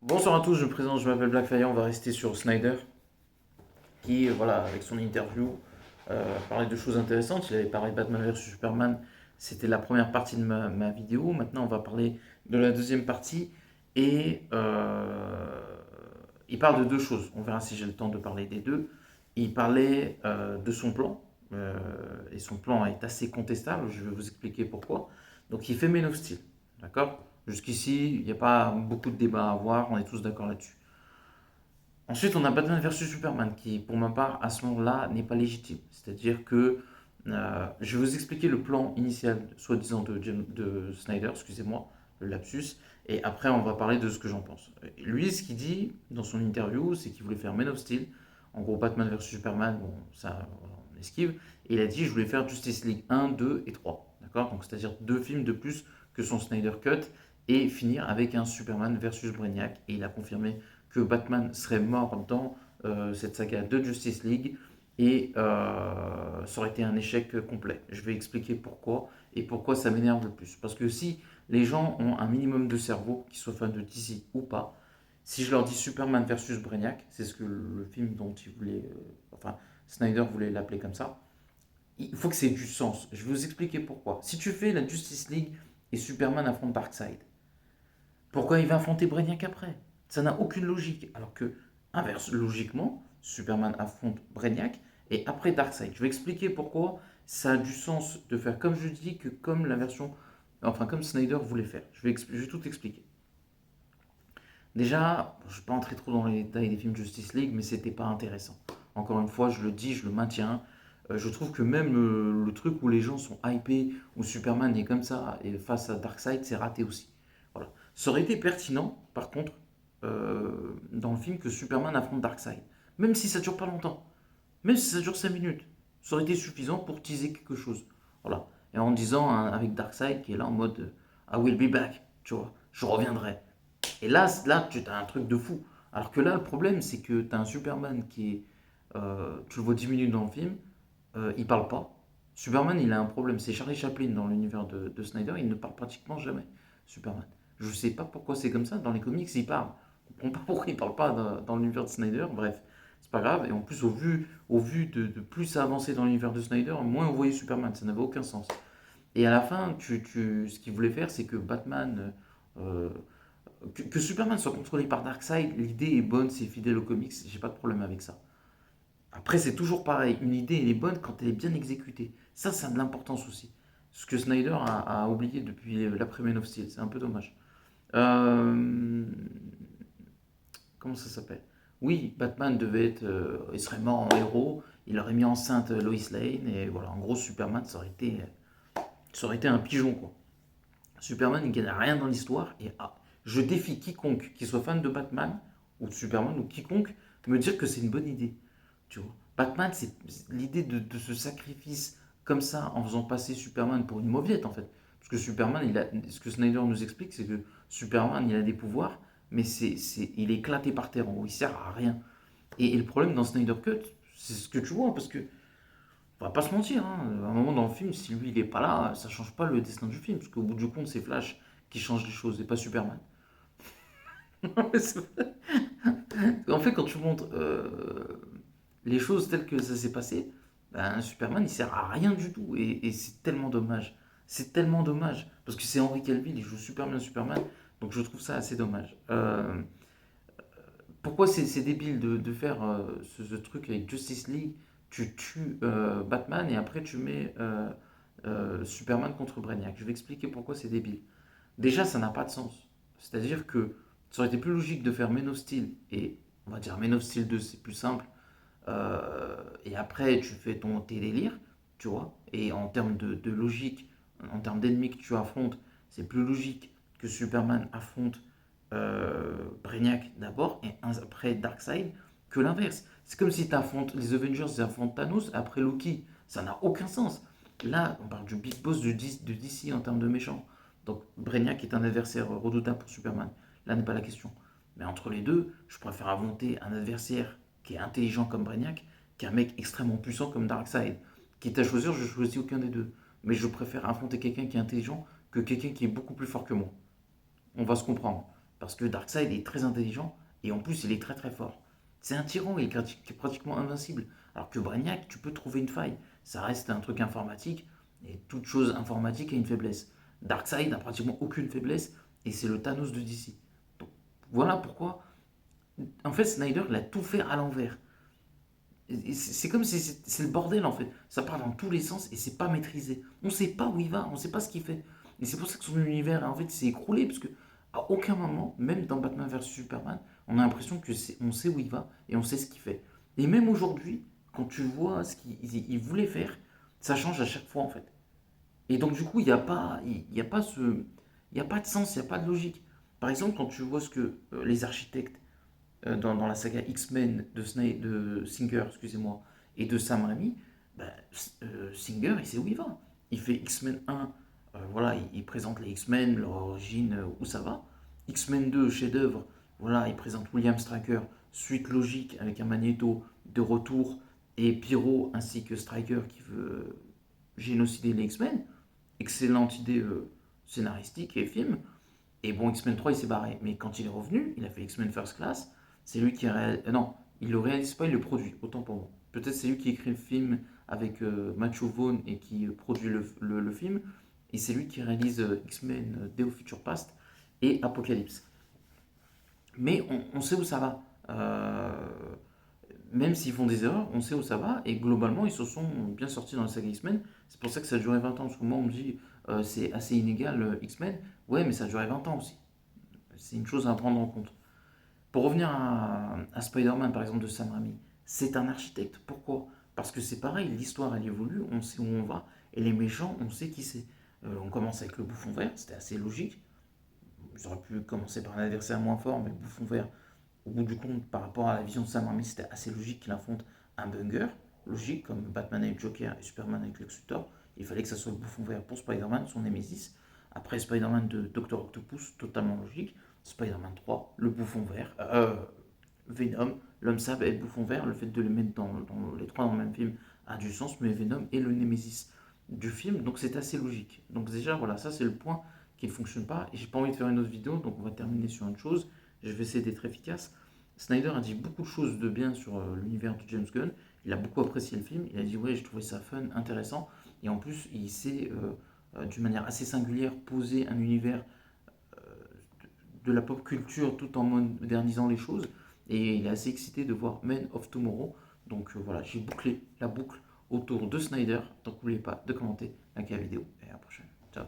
Bonsoir à tous, je me présente, je m'appelle Blackfire, on va rester sur Snyder, qui, voilà, avec son interview, parlait de choses intéressantes. Il avait parlé de Batman vs Superman, c'était la première partie de ma vidéo. Maintenant, on va parler de la deuxième partie, et il parle de deux choses. On verra si j'ai le temps de parler des deux. Il parlait de son plan, et son plan est assez contestable, je vais vous expliquer pourquoi. Donc, il fait Man of Steel, d'accord? Jusqu'ici, il n'y a pas beaucoup de débats à avoir, on est tous d'accord là-dessus. Ensuite, on a Batman versus Superman, qui, pour ma part, à ce moment-là, n'est pas légitime. C'est-à-dire que je vais vous expliquer le plan initial, soi-disant, de Snyder, excusez-moi, le lapsus, et après, on va parler de ce que j'en pense. Lui, ce qu'il dit dans son interview, c'est qu'il voulait faire Man of Steel. En gros, Batman versus Superman, bon, ça, on esquive. Et il a dit, je voulais faire Justice League 1, 2 et 3. D'accord? Donc, c'est-à-dire deux films de plus que son Snyder Cut, et finir avec un Superman versus Brainiac. Et il a confirmé que Batman serait mort dans cette saga de Justice League et ça aurait été un échec complet. Je vais expliquer pourquoi et pourquoi ça m'énerve le plus. Parce que si les gens ont un minimum de cerveau, qu'ils soient fans de DC ou pas, si je leur dis Superman versus Brainiac, c'est ce que le film dont il voulait, enfin Snyder voulait l'appeler comme ça, il faut que c'est du sens. Je vais vous expliquer pourquoi. Si tu fais la Justice League et Superman affronte Darkseid, pourquoi il va affronter Brainiac après? Ça n'a aucune logique. Alors que, inverse, logiquement, Superman affronte Brainiac et après Darkseid. Je vais expliquer pourquoi ça a du sens de faire comme je dis que comme la version, enfin comme Snyder voulait faire. Je vais tout expliquer. Déjà, je ne vais pas entrer trop dans les détails des films Justice League, mais c'était pas intéressant. Encore une fois, je le dis, je le maintiens. Je trouve que même le truc où les gens sont hypés, où Superman est comme ça, et face à Darkseid, c'est raté aussi. Voilà. Ça aurait été pertinent, par contre, dans le film, que Superman affronte Darkseid. Même si ça dure pas longtemps. Même si ça dure 5 minutes. Ça aurait été suffisant pour teaser quelque chose. Voilà. Et en disant hein, avec Darkseid qui est là en mode I will be back, tu vois, je reviendrai. Et là tu as un truc de fou. Alors que là, le problème, c'est que tu as un Superman qui est. Tu le vois 10 minutes dans le film, il parle pas. Superman, il a un problème. C'est Charlie Chaplin dans l'univers de Snyder, il ne parle pratiquement jamais. Superman. Je sais pas pourquoi c'est comme ça. Dans les comics, il parle. Je comprends pas pourquoi il parle pas dans l'univers de Snyder. Bref, c'est pas grave. Et en plus, au vu de plus ça avançait dans l'univers de Snyder, moins on voyait Superman. Ça n'avait aucun sens. Et à la fin, ce qu'il voulait faire, c'est que Batman. Que Superman soit contrôlé par Darkseid, l'idée est bonne, c'est fidèle aux comics, j'ai pas de problème avec ça. Après, c'est toujours pareil, une idée elle est bonne quand elle est bien exécutée. Ça a de l'importance aussi. Ce que Snyder a oublié depuis l'après Man of Steel, c'est un peu dommage. Euh, Comment ça s'appelle? Oui, Batman devait être. Il serait mort en héros, il aurait mis enceinte Lois Lane, et voilà, en gros, Superman, ça aurait été un pigeon, quoi. Superman, il ne gagne rien dans l'histoire. Et je défie quiconque, qui soit fan de Batman ou de Superman ou quiconque, me dire que c'est une bonne idée. Tu vois, Batman, c'est l'idée de ce sacrifice comme ça en faisant passer Superman pour une mauviette en fait. Parce que Superman, ce que Snyder nous explique, c'est que Superman, il a des pouvoirs, mais il est éclaté par terre en haut, il sert à rien. Et le problème dans Snyder Cut, c'est ce que tu vois, parce que on va pas se mentir, hein, à un moment dans le film, si lui il est pas là, ça change pas le destin du film, parce qu'au bout du compte, c'est Flash qui change les choses et pas Superman. En fait, quand tu montres les choses telles que ça s'est passé, ben, Superman il sert à rien du tout et c'est tellement dommage. C'est tellement dommage parce que c'est Henry Cavill, il joue super bien Superman, donc je trouve ça assez dommage. Pourquoi c'est débile de faire ce truc avec Justice League? Tu tues Batman et après tu mets Superman contre Brainiac. Je vais expliquer pourquoi c'est débile. Déjà, ça n'a pas de sens. C'est-à-dire que ça aurait été plus logique de faire Man of Steel et on va dire Man of Steel 2, c'est plus simple. Et après, tu fais tes délires, tu vois. Et en termes de logique, en termes d'ennemis que tu affrontes, c'est plus logique que Superman affronte Brainiac d'abord et après Darkseid que l'inverse. C'est comme si les Avengers ils affrontent Thanos après Loki. Ça n'a aucun sens. Là, on parle du big boss de DC en termes de méchants. Donc Brainiac est un adversaire redoutable pour Superman. Là n'est pas la question. Mais entre les deux, je préfère affronter un adversaire qui est intelligent comme Brainiac qu'un mec extrêmement puissant comme Darkseid. Quitte à choisir, je choisis aucun des deux. Mais je préfère affronter quelqu'un qui est intelligent que quelqu'un qui est beaucoup plus fort que moi. On va se comprendre. Parce que Darkseid est très intelligent et en plus il est très très fort. C'est un tyran, il est pratiquement invincible. Alors que Brainiac, tu peux trouver une faille. Ça reste un truc informatique et toute chose informatique a une faiblesse. Darkseid n'a pratiquement aucune faiblesse et c'est le Thanos de DC. Donc voilà pourquoi. En fait, Snyder, il a tout fait à l'envers. C'est comme si c'est le bordel en fait. Ça part dans tous les sens et c'est pas maîtrisé. On sait pas où il va, on sait pas ce qu'il fait. Et c'est pour ça que son univers en fait s'est écroulé parce que à aucun moment, même dans Batman vs Superman, on a l'impression que on sait où il va et on sait ce qu'il fait. Et même aujourd'hui, quand tu vois ce qu'il voulait faire, ça change à chaque fois en fait. Et donc du coup, il y a pas il y a pas de sens, il y a pas de logique. Par exemple, quand tu vois ce que les architectes dans la saga X-Men de Singer, excusez-moi, et de Sam Raimi, bah, Singer, il sait où il va. Il fait X-Men 1, voilà, il présente les X-Men, leur origine, où ça va. X-Men 2, chef-d'œuvre, voilà, il présente William Stryker, suite logique avec un Magneto de retour, et Pyro ainsi que Stryker qui veut génocider les X-Men. Excellente idée scénaristique et film. Et bon, X-Men 3, il s'est barré. Mais quand il est revenu, il a fait X-Men First Class. C'est lui qui réalise. Non, il le réalise pas, il le produit. Autant pour moi. Peut-être c'est lui qui écrit le film avec Matthew Vaughn et qui produit le film. Et c'est lui qui réalise X-Men Day of Future Past et Apocalypse. Mais on sait où ça va. Même s'ils font des erreurs, on sait où ça va. Et globalement, ils se sont bien sortis dans la saga X-Men. C'est pour ça que ça a duré 20 ans. Parce que moi, on me dit c'est assez inégal X-Men. Ouais, mais ça a duré 20 ans aussi. C'est une chose à prendre en compte. Pour revenir à Spider-Man, par exemple, de Sam Raimi, c'est un architecte. Pourquoi? Parce que c'est pareil, l'histoire elle évolue, on sait où on va, et les méchants, on sait qui c'est. On commence avec le bouffon vert, c'était assez logique. J'aurais pu commencer par un adversaire moins fort, mais le bouffon vert, au bout du compte, par rapport à la vision de Sam Raimi, c'était assez logique qu'il affronte un Bunger. Logique, comme Batman avec Joker et Superman avec Lex Luthor. Il fallait que ça soit le bouffon vert pour Spider-Man, son Nemesis. Après Spider-Man de Doctor Octopus, totalement logique. Spider-Man 3, le bouffon vert. Venom, l'homme sable et le bouffon vert. Le fait de les mettre dans les trois dans le même film a du sens, mais Venom est le Nemesis du film, donc c'est assez logique. Donc déjà, voilà, ça c'est le point qui ne fonctionne pas. Et j'ai pas envie de faire une autre vidéo, donc on va terminer sur une chose. Je vais essayer d'être efficace. Snyder a dit beaucoup de choses de bien sur l'univers de James Gunn. Il a beaucoup apprécié le film. Il a dit ouais, j'ai trouvé ça fun, intéressant. Et en plus, il sait d'une manière assez singulière poser un univers euh, de la pop culture tout en modernisant les choses. Et il est assez excité de voir Men of Tomorrow. Donc voilà, j'ai bouclé la boucle autour de Snyder. Donc n'oubliez pas de commenter, liker la vidéo et à la prochaine. Ciao.